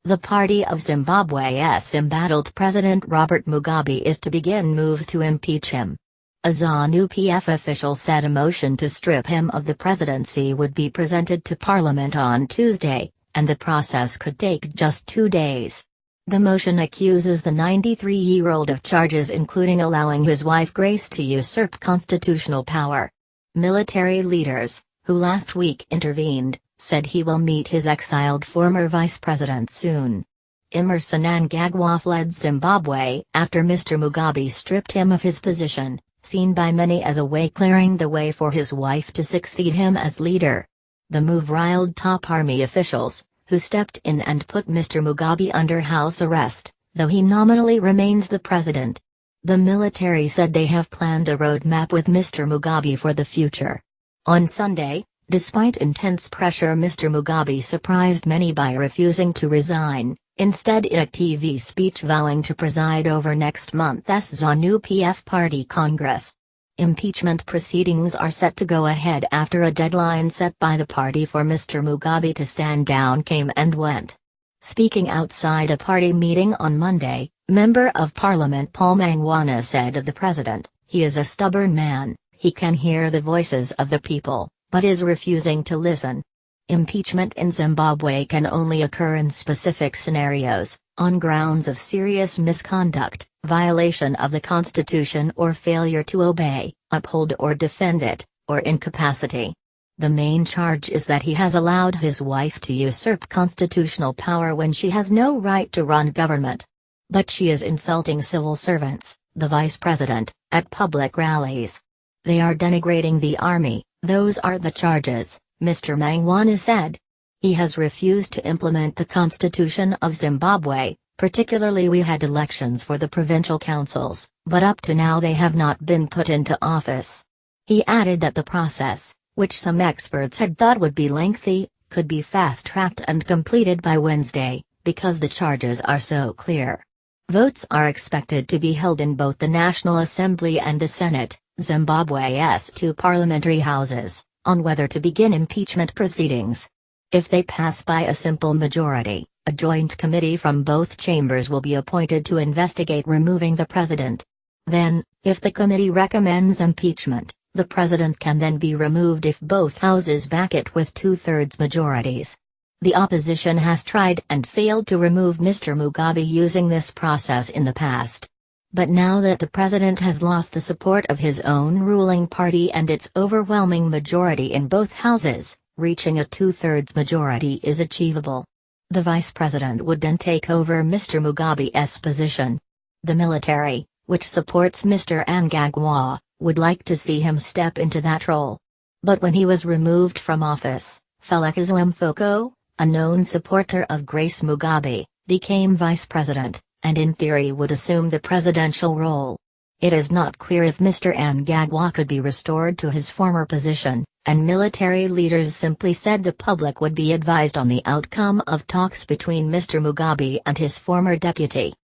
The party of Zimbabwe's embattled President Robert Mugabe is to begin moves to impeach him. A ZANU-PF official said a motion to strip him of the presidency would be presented to Parliament on Tuesday, and the process could take just 2 days. The motion accuses the 93-year-old of charges including allowing his wife Grace to usurp constitutional power. Military leaders, who last week intervened, said he will meet his exiled former vice president soon. Emmerson Mnangagwa fled Zimbabwe after Mr. Mugabe stripped him of his position, seen by many as a way clearing the way for his wife to succeed him as leader. The move riled top army officials, who stepped in and put Mr. Mugabe under house arrest, though he nominally remains the president. The military said they have planned a roadmap with Mr. Mugabe for the future. On Sunday, despite intense pressure, Mr. Mugabe surprised many by refusing to resign, instead in a TV speech vowing to preside over next month's ZANU-PF Party Congress. Impeachment proceedings are set to go ahead after a deadline set by the party for Mr. Mugabe to stand down came and went. Speaking outside a party meeting on Monday, Member of Parliament Paul Mangwana said of the president, "He is a stubborn man, he can hear the voices of the people, but is refusing to listen." Impeachment in Zimbabwe can only occur in specific scenarios, on grounds of serious misconduct, violation of the Constitution or failure to obey, uphold or defend it, or incapacity. The main charge is that he has allowed his wife to usurp constitutional power when she has no right to run government. But she is insulting civil servants, the vice president, at public rallies. They are denigrating the army, those are the charges, Mr. Mangwana said. He has refused to implement the Constitution of Zimbabwe, particularly we had elections for the provincial councils, but up to now they have not been put into office. He added that the process, which some experts had thought would be lengthy, could be fast-tracked and completed by Wednesday, because the charges are so clear. Votes are expected to be held in both the National Assembly and the Senate, Zimbabwe's two parliamentary houses, on whether to begin impeachment proceedings. If they pass by a simple majority, a joint committee from both chambers will be appointed to investigate removing the president. Then, if the committee recommends impeachment, the president can then be removed if both houses back it with 2/3 majorities. The opposition has tried and failed to remove Mr. Mugabe using this process in the past. But now that the president has lost the support of his own ruling party and its overwhelming majority in both houses, reaching a 2/3 majority is achievable. The vice president would then take over Mr. Mugabe's position. The military, which supports Mr. Mnangagwa, would like to see him step into that role. But when he was removed from office, Felix Limfoko, a known supporter of Grace Mugabe, became vice president, and in theory would assume the presidential role. It is not clear if Mr. Mnangagwa could be restored to his former position, and military leaders simply said the public would be advised on the outcome of talks between Mr. Mugabe and his former deputy.